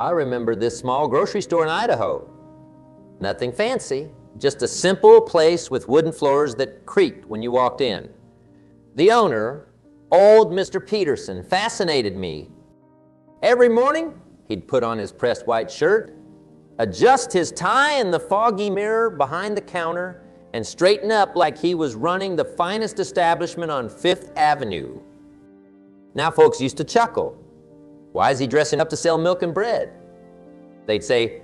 I remember this small grocery store in Idaho. Nothing fancy, just a simple place with wooden floors that creaked when you walked in. The owner, old Mr. Peterson, fascinated me. Every morning, he'd put on his pressed white shirt, adjust his tie in the foggy mirror behind the counter, and straighten up like he was running the finest establishment on Fifth Avenue. Now folks used to chuckle. Why is he dressing up to sell milk and bread? They'd say,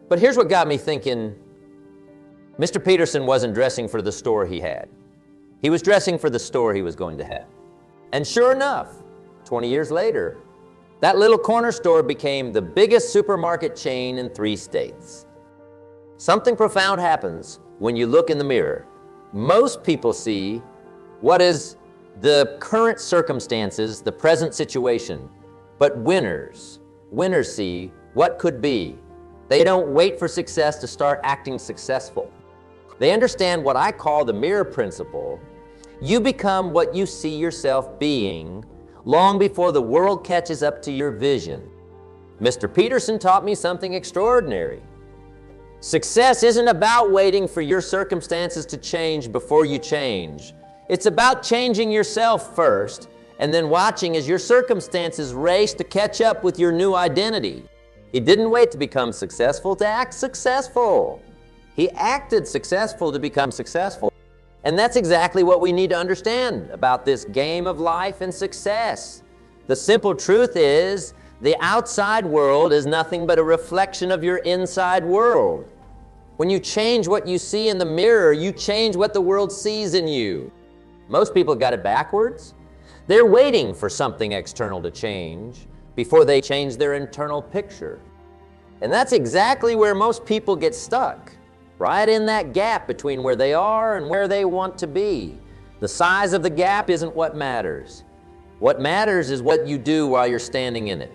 but here's what got me thinking, Mr. Peterson wasn't dressing for the store he had. He was dressing for the store he was going to have. And sure enough, 20 years later, that little corner store became the biggest supermarket chain in 3 states. Something profound happens when you look in the mirror. Most people see what is the current circumstances, the present situation. But winners see what could be. They don't wait for success to start acting successful. They understand what I call the mirror principle. You become what you see yourself being long before the world catches up to your vision. Mr. Peterson taught me something extraordinary. Success isn't about waiting for your circumstances to change before you change. It's about changing yourself first and then watching as your circumstances race to catch up with your new identity. He didn't wait to become successful to act successful. He acted successful to become successful. And that's exactly what we need to understand about this game of life and success. The simple truth is, the outside world is nothing but a reflection of your inside world. When you change what you see in the mirror, you change what the world sees in you. Most people got it backwards. They're waiting for something external to change before they change their internal picture. And that's exactly where most people get stuck, right in that gap between where they are and where they want to be. The size of the gap isn't what matters. What matters is what you do while you're standing in it.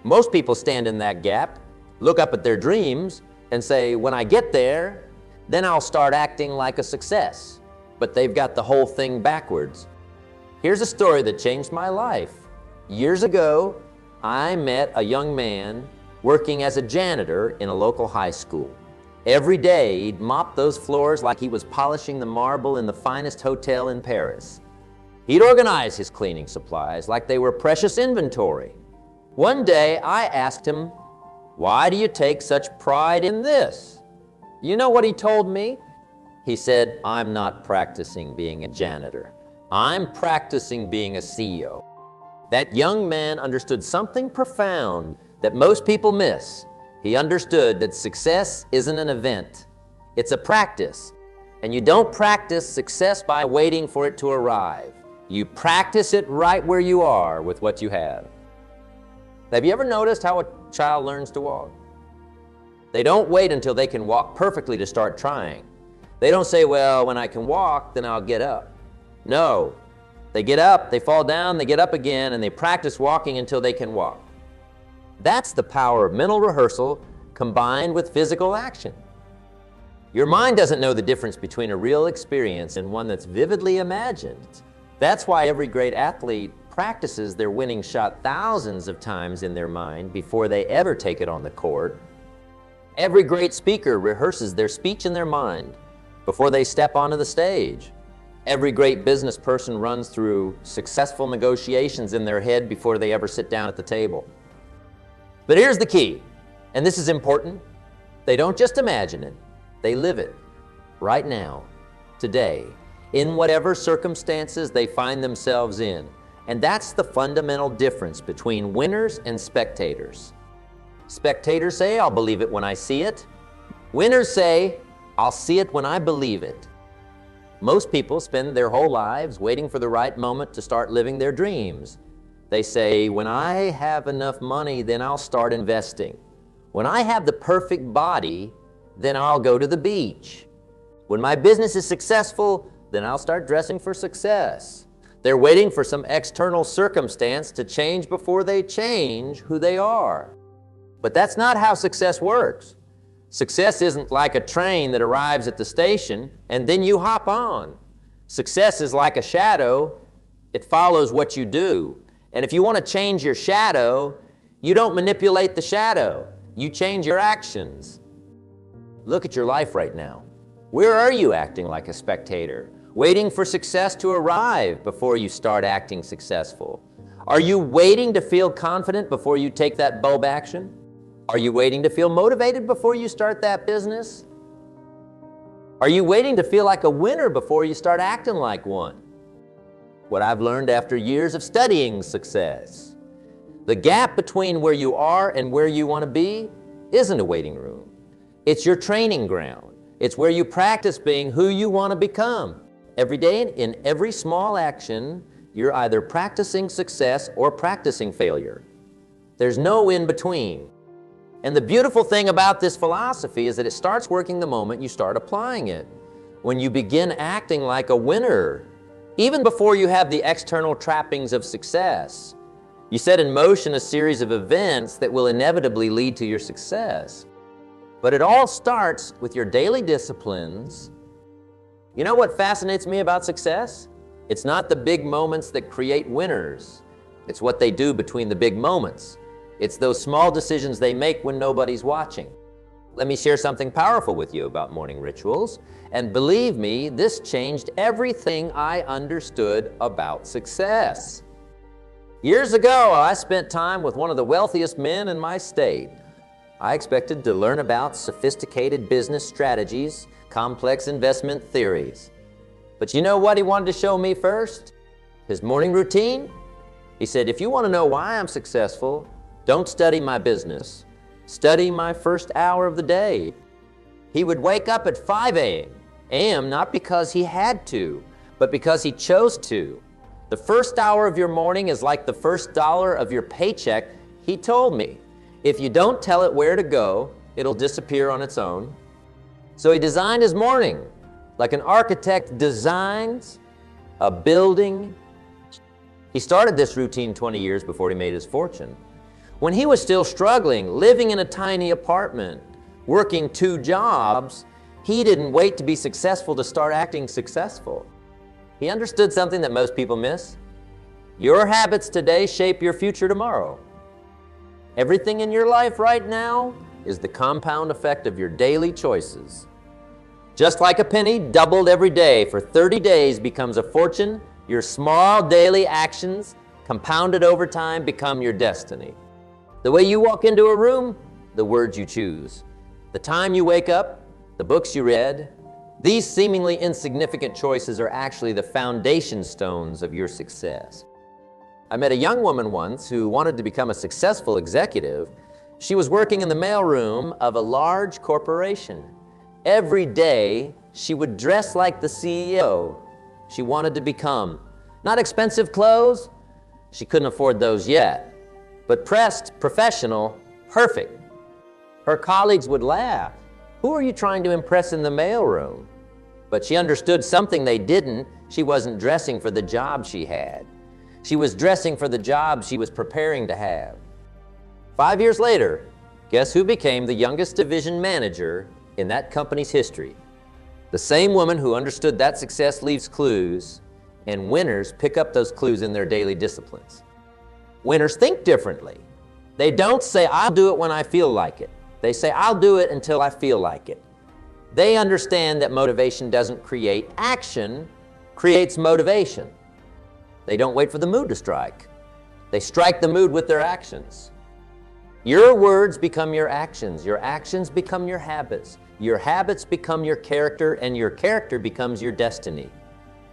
Most people stand in that gap, look up at their dreams, and say, when I get there, then I'll start acting like a success. But they've got the whole thing backwards. Here's a story that changed my life. Years ago, I met a young man working as a janitor in a local high school. Every day, he'd mop those floors like he was polishing the marble in the finest hotel in Paris. He'd organize his cleaning supplies like they were precious inventory. One day, I asked him, why do you take such pride in this? You know what he told me? He said, I'm not practicing being a janitor. I'm practicing being a CEO. That young man understood something profound that most people miss. He understood that success isn't an event. It's a practice. And you don't practice success by waiting for it to arrive. You practice it right where you are with what you have. Have you ever noticed how a child learns to walk? They don't wait until they can walk perfectly to start trying. They don't say, well, when I can walk, then I'll get up. No, they get up, they fall down, they get up again, and they practice walking until they can walk. That's the power of mental rehearsal combined with physical action. Your mind doesn't know the difference between a real experience and one that's vividly imagined. That's why every great athlete practices their winning shot thousands of times in their mind before they ever take it on the court. Every great speaker rehearses their speech in their mind before they step onto the stage. Every great business person runs through successful negotiations in their head before they ever sit down at the table. But here's the key, and this is important. They don't just imagine it, they live it right now, today, in whatever circumstances they find themselves in. And that's the fundamental difference between winners and spectators. Spectators say, I'll believe it when I see it. Winners say, I'll see it when I believe it. Most people spend their whole lives waiting for the right moment to start living their dreams. They say, when I have enough money, then I'll start investing. When I have the perfect body, then I'll go to the beach. When my business is successful, then I'll start dressing for success. They're waiting for some external circumstance to change before they change who they are. But that's not how success works. Success isn't like a train that arrives at the station and then you hop on. Success is like a shadow. It follows what you do. And if you want to change your shadow, You don't manipulate the shadow. You change your actions. Look at your life right now. Where are you acting like a spectator, waiting for success to arrive before you start acting successful? Are you waiting to feel confident before you take that bold action? Are you waiting to feel motivated before you start that business? Are you waiting to feel like a winner before you start acting like one? What I've learned after years of studying success, the gap between where you are and where you want to be isn't a waiting room. It's your training ground. It's where you practice being who you want to become. Every day, in every small action, you're either practicing success or practicing failure. There's no in between. And the beautiful thing about this philosophy is that it starts working the moment you start applying it. When you begin acting like a winner, even before you have the external trappings of success, you set in motion a series of events that will inevitably lead to your success. But it all starts with your daily disciplines. You know what fascinates me about success? It's not the big moments that create winners. It's what they do between the big moments. It's those small decisions they make when nobody's watching. Let me share something powerful with you about morning rituals. And believe me, this changed everything I understood about success. Years ago, I spent time with one of the wealthiest men in my state. I expected to learn about sophisticated business strategies, complex investment theories. But you know what he wanted to show me first? His morning routine? He said, if you want to know why I'm successful, don't study my business. Study my first hour of the day. He would wake up at 5 a.m. not because he had to, but because he chose to. The first hour of your morning is like the first dollar of your paycheck, he told me. If you don't tell it where to go, it'll disappear on its own. So he designed his morning like an architect designs a building. He started this routine 20 years before he made his fortune. When he was still struggling, living in a tiny apartment, working 2 jobs, he didn't wait to be successful to start acting successful. He understood something that most people miss. Your habits today shape your future tomorrow. Everything in your life right now is the compound effect of your daily choices. Just like a penny doubled every day for 30 days becomes a fortune, your small daily actions compounded over time become your destiny. The way you walk into a room, the words you choose. The time you wake up, the books you read. These seemingly insignificant choices are actually the foundation stones of your success. I met a young woman once who wanted to become a successful executive. She was working in the mailroom of a large corporation. Every day, she would dress like the CEO she wanted to become. Not expensive clothes, she couldn't afford those yet, but pressed, professional, perfect. Her colleagues would laugh. Who are you trying to impress in the mailroom? But she understood something they didn't. She wasn't dressing for the job she had. She was dressing for the job she was preparing to have. 5 years later, guess who became the youngest division manager in that company's history? The same woman who understood that success leaves clues, and winners pick up those clues in their daily disciplines. Winners think differently. They don't say, I'll do it when I feel like it. They say, I'll do it until I feel like it. They understand that motivation doesn't create action, creates motivation. They don't wait for the mood to strike. They strike the mood with their actions. Your words become your actions become your habits become your character, and your character becomes your destiny.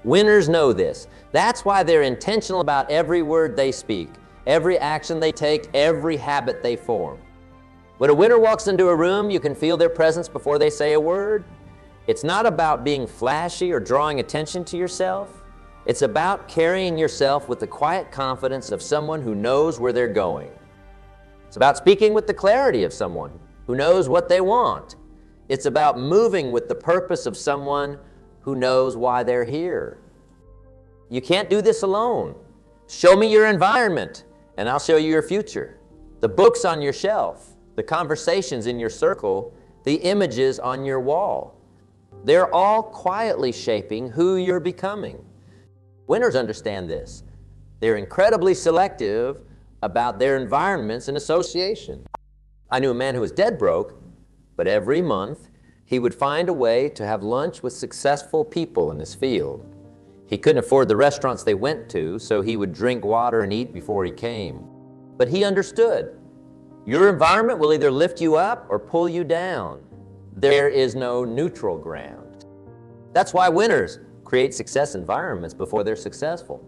Winners know this. That's why they're intentional about every word they speak, every action they take, every habit they form. When a winner walks into a room, you can feel their presence before they say a word. It's not about being flashy or drawing attention to yourself. It's about carrying yourself with the quiet confidence of someone who knows where they're going. It's about speaking with the clarity of someone who knows what they want. It's about moving with the purpose of someone who knows why they're here. You can't do this alone. Show me your environment, and I'll show you your future. The books on your shelf, the conversations in your circle, the images on your wall. They're all quietly shaping who you're becoming. Winners understand this. They're incredibly selective about their environments and association. I knew a man who was dead broke, but every month he would find a way to have lunch with successful people in his field. He couldn't afford the restaurants they went to, so he would drink water and eat before he came. But he understood. Your environment will either lift you up or pull you down. There is no neutral ground. That's why winners create success environments before they're successful.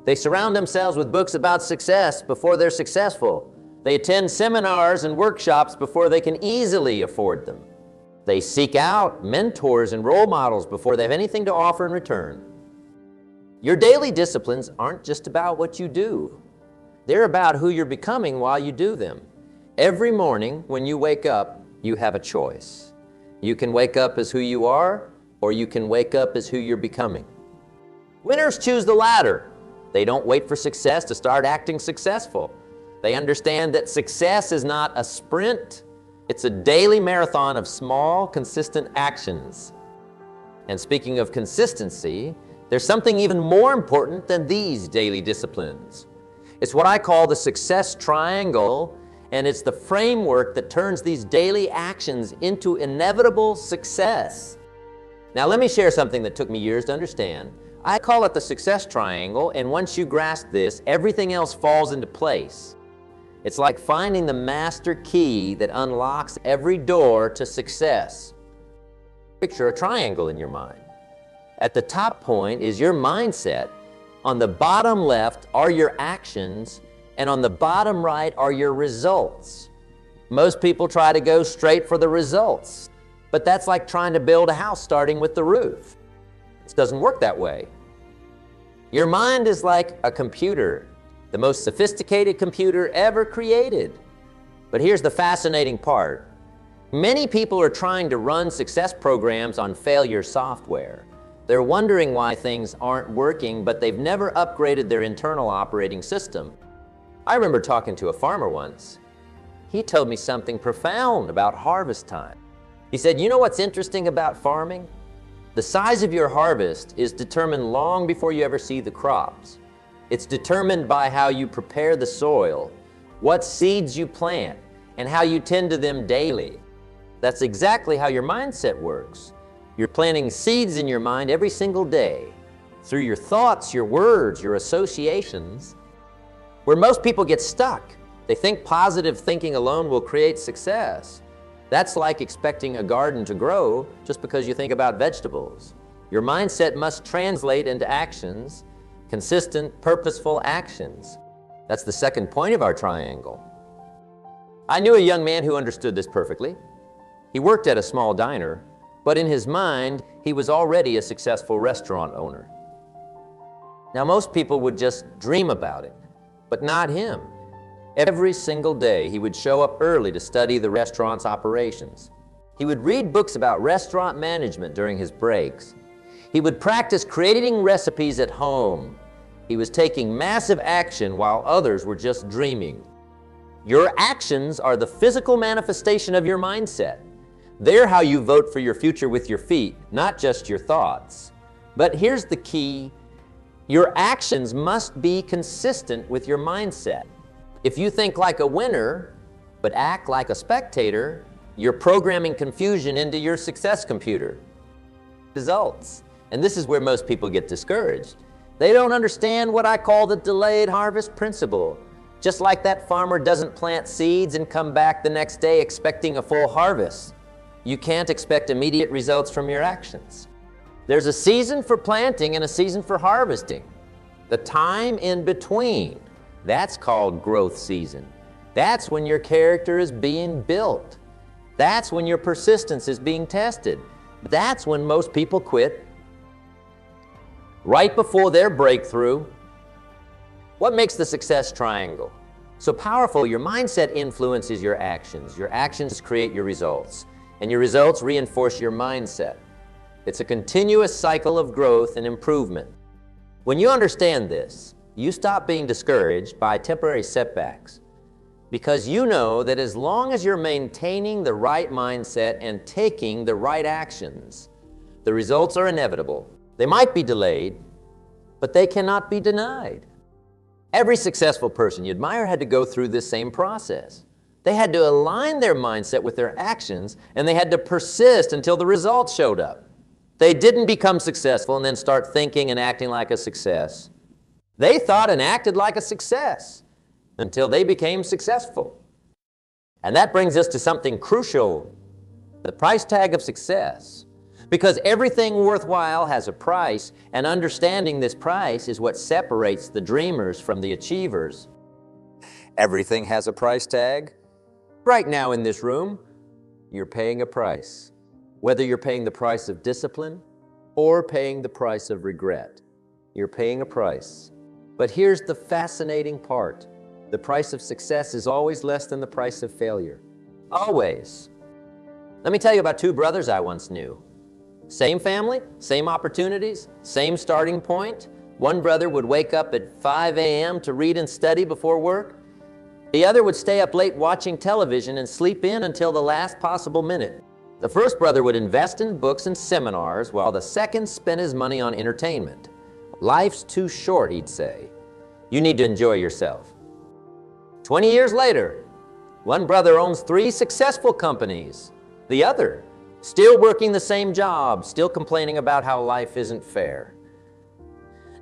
They surround themselves with books about success before they're successful. They attend seminars and workshops before they can easily afford them. They seek out mentors and role models before they have anything to offer in return. Your daily disciplines aren't just about what you do. They're about who you're becoming while you do them. Every morning when you wake up, you have a choice. You can wake up as who you are, or you can wake up as who you're becoming. Winners choose the latter. They don't wait for success to start acting successful. They understand that success is not a sprint. It's a daily marathon of small, consistent actions. And speaking of consistency, there's something even more important than these daily disciplines. It's what I call the success triangle, and it's the framework that turns these daily actions into inevitable success. Now let me share something that took me years to understand. I call it the success triangle, and once you grasp this, everything else falls into place. It's like finding the master key that unlocks every door to success. Picture a triangle in your mind. At the top point is your mindset. On the bottom left are your actions, and on the bottom right are your results. Most people try to go straight for the results, but that's like trying to build a house starting with the roof. It doesn't work that way. Your mind is like a computer, the most sophisticated computer ever created. But here's the fascinating part. Many people are trying to run success programs on failure software. They're wondering why things aren't working, but they've never upgraded their internal operating system. I remember talking to a farmer once. He told me something profound about harvest time. He said, "You know what's interesting about farming? The size of your harvest is determined long before you ever see the crops. It's determined by how you prepare the soil, what seeds you plant, and how you tend to them daily." That's exactly how your mindset works. You're planting seeds in your mind every single day, through your thoughts, your words, your associations. Where most people get stuck, they think positive thinking alone will create success. That's like expecting a garden to grow just because you think about vegetables. Your mindset must translate into actions, consistent, purposeful actions. That's the second point of our triangle. I knew a young man who understood this perfectly. He worked at a small diner, but in his mind, he was already a successful restaurant owner. Now, most people would just dream about it, but not him. Every single day, he would show up early to study the restaurant's operations. He would read books about restaurant management during his breaks. He would practice creating recipes at home. He was taking massive action while others were just dreaming. Your actions are the physical manifestation of your mindset. They're how you vote for your future with your feet, not just your thoughts. But here's the key. Your actions must be consistent with your mindset. If you think like a winner, but act like a spectator, you're programming confusion into your success computer. Results. And this is where most people get discouraged. They don't understand what I call the delayed harvest principle. Just like that farmer doesn't plant seeds and come back the next day expecting a full harvest. You can't expect immediate results from your actions. There's a season for planting and a season for harvesting. The time in between, that's called growth season. That's when your character is being built. That's when your persistence is being tested. That's when most people quit. Right before their breakthrough. What makes the success triangle so powerful? Your mindset influences your actions. Your actions create your results. And your results reinforce your mindset. It's a continuous cycle of growth and improvement. When you understand this, you stop being discouraged by temporary setbacks, because you know that as long as you're maintaining the right mindset and taking the right actions, the results are inevitable. They might be delayed, but they cannot be denied. Every successful person you admire had to go through this same process. They had to align their mindset with their actions, and they had to persist until the results showed up. They didn't become successful and then start thinking and acting like a success. They thought and acted like a success until they became successful. And that brings us to something crucial, the price tag of success. Because everything worthwhile has a price, and understanding this price is what separates the dreamers from the achievers. Everything has a price tag. Right now in this room, you're paying a price. Whether you're paying the price of discipline or paying the price of regret, you're paying a price. But here's the fascinating part. The price of success is always less than the price of failure. Always. Let me tell you about two brothers I once knew. Same family, same opportunities, same starting point. One brother would wake up at 5 a.m. to read and study before work. The other would stay up late watching television and sleep in until the last possible minute. The first brother would invest in books and seminars, while the second spent his money on entertainment. Life's too short, he'd say. You need to enjoy yourself. 20 years later, one brother owns 3 successful companies. The other, still working the same job, still complaining about how life isn't fair.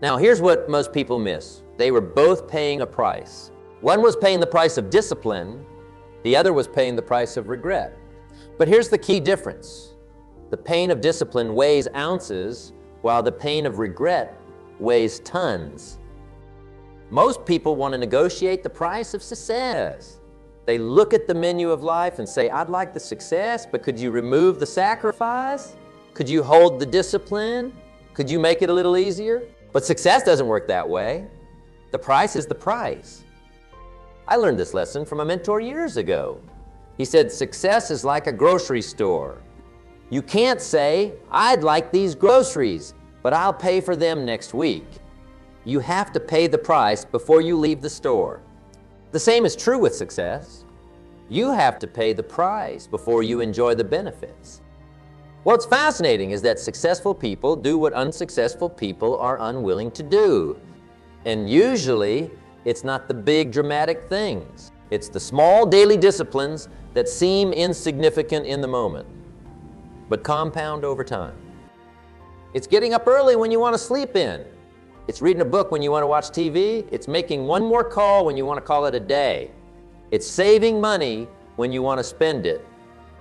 Now, here's what most people miss. They were both paying a price. One was paying the price of discipline, the other was paying the price of regret. But here's the key difference. The pain of discipline weighs ounces, while the pain of regret weighs tons. Most people want to negotiate the price of success. They look at the menu of life and say, I'd like the success, but could you remove the sacrifice? Could you hold the discipline? Could you make it a little easier? But success doesn't work that way. The price is the price. I learned this lesson from a mentor years ago. He said, success is like a grocery store. You can't say, I'd like these groceries, but I'll pay for them next week. You have to pay the price before you leave the store. The same is true with success. You have to pay the price before you enjoy the benefits. What's fascinating is that successful people do what unsuccessful people are unwilling to do. And usually, it's not the big dramatic things. It's the small daily disciplines that seem insignificant in the moment, but compound over time. It's getting up early when you want to sleep in. It's reading a book when you want to watch TV. It's making one more call when you want to call it a day. It's saving money when you want to spend it.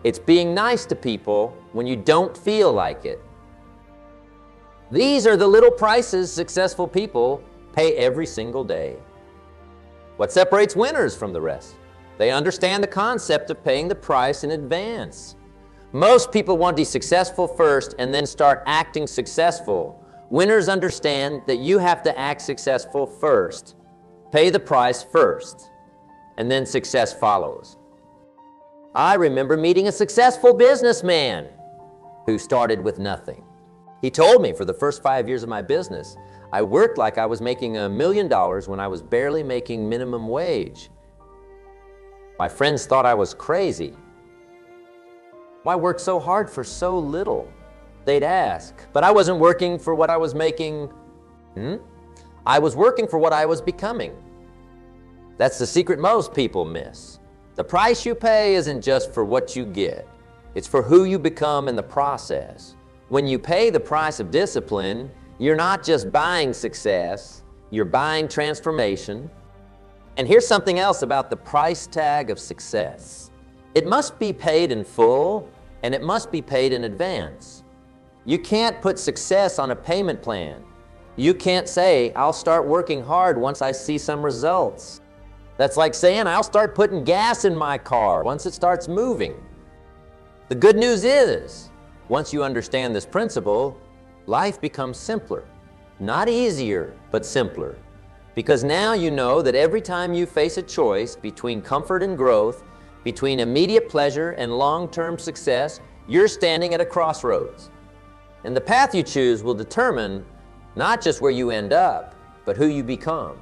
It's being nice to people when you don't feel like it. These are the little prices successful people pay every single day. What separates winners from the rest? They understand the concept of paying the price in advance. Most people want to be successful first and then start acting successful. Winners understand that you have to act successful first, pay the price first, and then success follows. I remember meeting a successful businessman who started with nothing. He told me for the first 5 years of my business, I worked like I was making $1 million when I was barely making minimum wage. My friends thought I was crazy. Why work so hard for so little? They'd ask, but I wasn't working for what I was making. I was working for what I was becoming. That's the secret most people miss. The price you pay isn't just for what you get. It's for who you become in the process. When you pay the price of discipline, you're not just buying success, you're buying transformation. And here's something else about the price tag of success. It must be paid in full, and it must be paid in advance. You can't put success on a payment plan. You can't say, I'll start working hard once I see some results. That's like saying, I'll start putting gas in my car once it starts moving. The good news is, once you understand this principle, life becomes simpler. Not easier, but simpler. Because now you know that every time you face a choice between comfort and growth, between immediate pleasure and long-term success, you're standing at a crossroads. And the path you choose will determine not just where you end up, but who you become.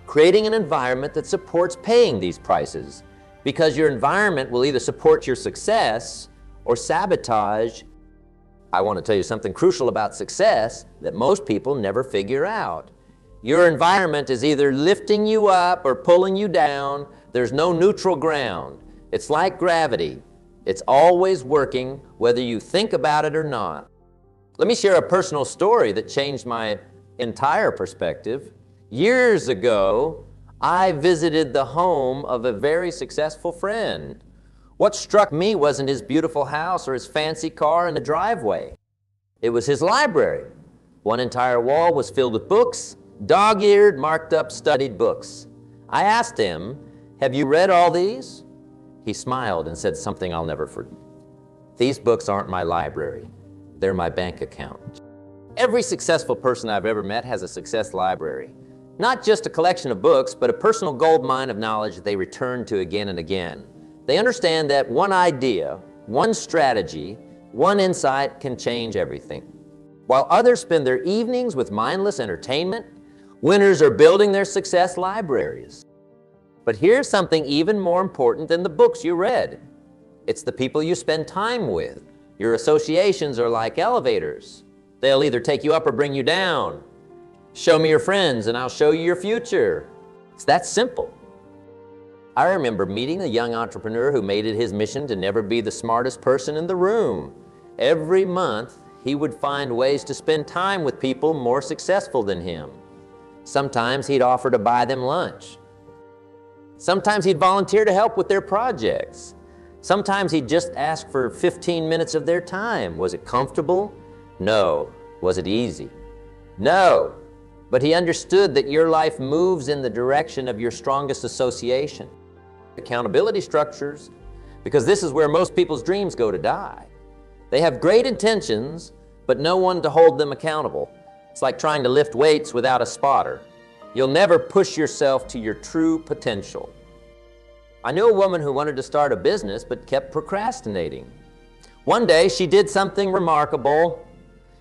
Creating an environment that supports paying these prices, because your environment will either support your success or sabotage. I want to tell you something crucial about success that most people never figure out. Your environment is either lifting you up or pulling you down. There's no neutral ground. It's like gravity. It's always working, whether you think about it or not. Let me share a personal story that changed my entire perspective. Years ago, I visited the home of a very successful friend. What struck me wasn't his beautiful house or his fancy car in the driveway. It was his library. One entire wall was filled with books, dog-eared, marked up, studied books. I asked him, "Have you read all these?" He smiled and said something I'll never forget. "These books aren't my library. They're my bank account." Every successful person I've ever met has a success library. Not just a collection of books, but a personal gold mine of knowledge they return to again and again. They understand that one idea, one strategy, one insight can change everything. While others spend their evenings with mindless entertainment, winners are building their success libraries. But here's something even more important than the books you read. It's the people you spend time with. Your associations are like elevators. They'll either take you up or bring you down. Show me your friends and I'll show you your future. It's that simple. I remember meeting a young entrepreneur who made it his mission to never be the smartest person in the room. Every month, he would find ways to spend time with people more successful than him. Sometimes he'd offer to buy them lunch. Sometimes he'd volunteer to help with their projects. Sometimes he'd just ask for 15 minutes of their time. Was it comfortable? No. Was it easy? No. But he understood that your life moves in the direction of your strongest association. Accountability structures, because this is where most people's dreams go to die. They have great intentions, but no one to hold them accountable. It's like trying to lift weights without a spotter. You'll never push yourself to your true potential. I knew a woman who wanted to start a business but kept procrastinating. One day she did something remarkable.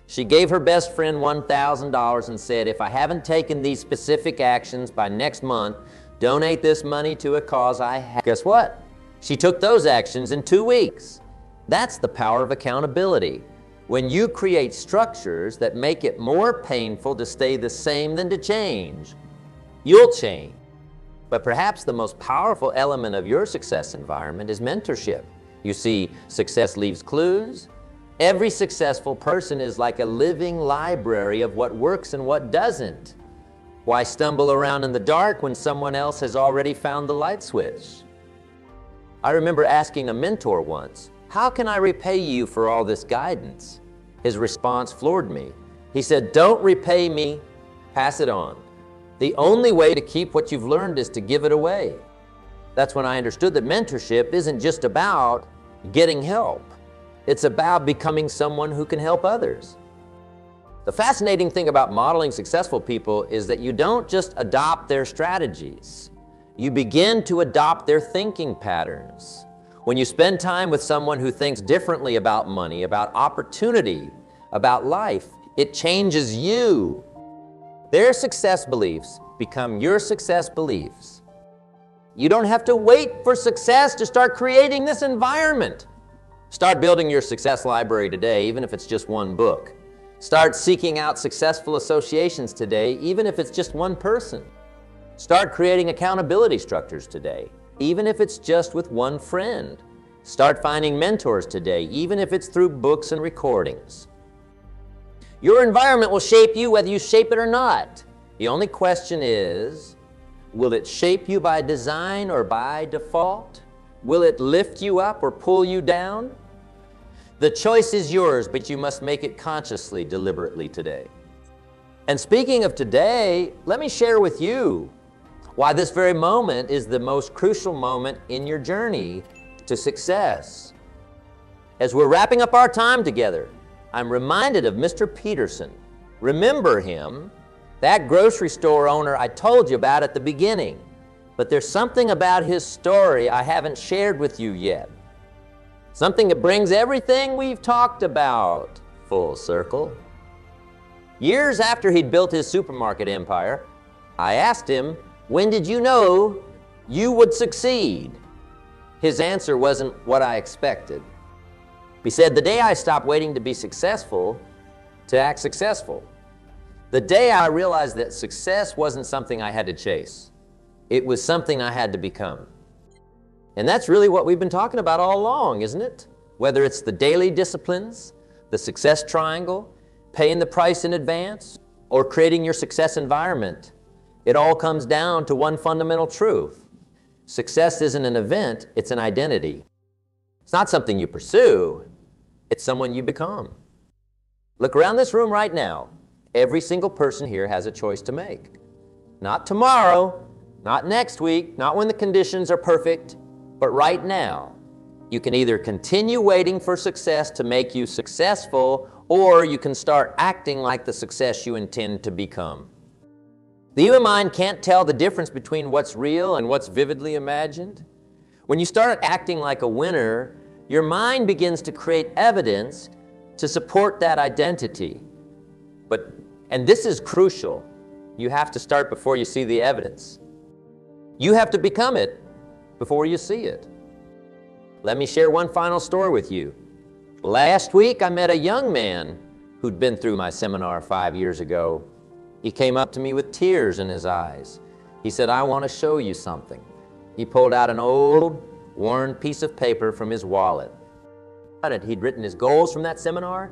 She gave her best friend $1,000 and said, "If I haven't taken these specific actions by next month, donate this money to a cause I have." Guess what? She took those actions in 2 weeks. That's the power of accountability. When you create structures that make it more painful to stay the same than to change, you'll change. But perhaps the most powerful element of your success environment is mentorship. You see, success leaves clues. Every successful person is like a living library of what works and what doesn't. Why stumble around in the dark when someone else has already found the light switch? I remember asking a mentor once, "How can I repay you for all this guidance?" His response floored me. He said, "Don't repay me, pass it on. The only way to keep what you've learned is to give it away." That's when I understood that mentorship isn't just about getting help. It's about becoming someone who can help others. The fascinating thing about modeling successful people is that you don't just adopt their strategies. You begin to adopt their thinking patterns. When you spend time with someone who thinks differently about money, about opportunity, about life, it changes you. Their success beliefs become your success beliefs. You don't have to wait for success to start creating this environment. Start building your success library today, even if it's just one book. Start seeking out successful associations today, even if it's just one person. Start creating accountability structures today, even if it's just with one friend. Start finding mentors today, even if it's through books and recordings. Your environment will shape you whether you shape it or not. The only question is, will it shape you by design or by default? Will it lift you up or pull you down? The choice is yours, but you must make it consciously, deliberately today. And speaking of today, let me share with you why this very moment is the most crucial moment in your journey to success. As we're wrapping up our time together, I'm reminded of Mr. Peterson. Remember him, that grocery store owner I told you about at the beginning. But there's something about his story I haven't shared with you yet. Something that brings everything we've talked about full circle. Years after he'd built his supermarket empire, I asked him, "When did you know you would succeed?" His answer wasn't what I expected. He said, "The day I stopped waiting to be successful to act successful." The day I realized that success wasn't something I had to chase. It was something I had to become. And that's really what we've been talking about all along, isn't it? Whether it's the daily disciplines, the success triangle, paying the price in advance, or creating your success environment, it all comes down to one fundamental truth. Success isn't an event, it's an identity. It's not something you pursue, it's someone you become. Look around this room right now. Every single person here has a choice to make. Not tomorrow, not next week, not when the conditions are perfect, but right now. You can either continue waiting for success to make you successful, or you can start acting like the success you intend to become. The human mind can't tell the difference between what's real and what's vividly imagined. When you start acting like a winner, your mind begins to create evidence to support that identity. And this is crucial. You have to start before you see the evidence. You have to become it before you see it. Let me share one final story with you. Last week, I met a young man who'd been through my seminar 5 years ago. He came up to me with tears in his eyes. He said, "I want to show you something." He pulled out an old, worn piece of paper from his wallet. He'd written his goals from that seminar,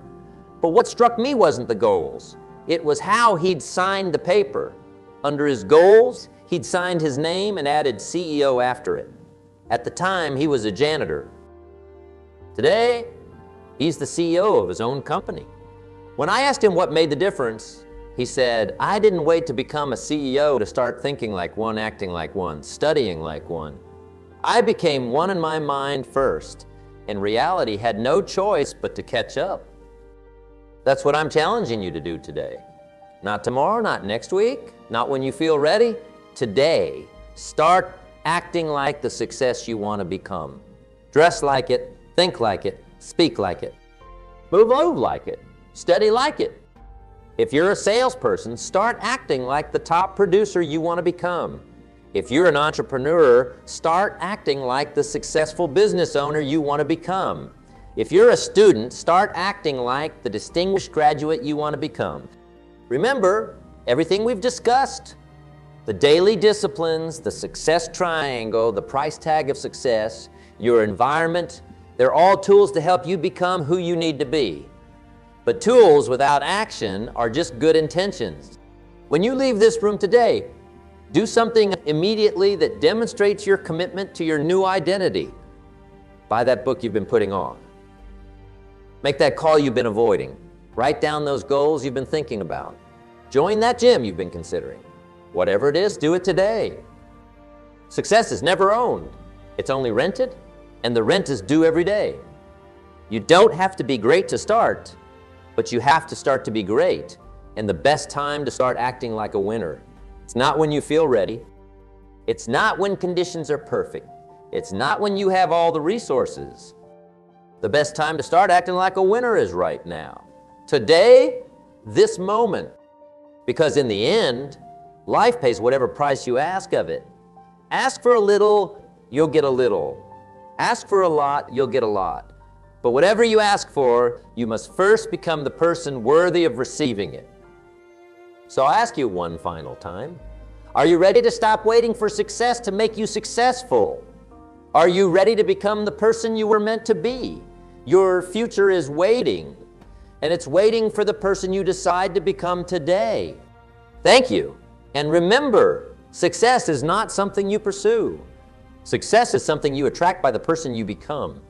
but what struck me wasn't the goals. It was how he'd signed the paper. Under his goals, he'd signed his name and added CEO after it. At the time, he was a janitor. Today, he's the CEO of his own company. When I asked him what made the difference, he said, "I didn't wait to become a CEO to start thinking like one, acting like one, studying like one. I became one in my mind first, and reality had no choice but to catch up." That's what I'm challenging you to do today. Not tomorrow, not next week, not when you feel ready. Today, start acting like the success you want to become. Dress like it, think like it, speak like it. Move like it, study like it. If you're a salesperson, start acting like the top producer you want to become. If you're an entrepreneur, start acting like the successful business owner you want to become. If you're a student, start acting like the distinguished graduate you want to become. Remember, everything we've discussed, the daily disciplines, the success triangle, the price tag of success, your environment, they're all tools to help you become who you need to be. But tools without action are just good intentions. When you leave this room today, do something immediately that demonstrates your commitment to your new identity. Buy that book you've been putting off. Make that call you've been avoiding. Write down those goals you've been thinking about. Join that gym you've been considering. Whatever it is, do it today. Success is never owned. It's only rented, and the rent is due every day. You don't have to be great to start, but you have to start to be great, and the best time to start acting like a winner. It's not when you feel ready. It's not when conditions are perfect. It's not when you have all the resources. The best time to start acting like a winner is right now. Today, this moment. Because in the end, life pays whatever price you ask of it. Ask for a little, you'll get a little. Ask for a lot, you'll get a lot. But whatever you ask for, you must first become the person worthy of receiving it. So I'll ask you one final time. Are you ready to stop waiting for success to make you successful? Are you ready to become the person you were meant to be? Your future is waiting, and it's waiting for the person you decide to become today. Thank you. And remember, success is not something you pursue. Success is something you attract by the person you become.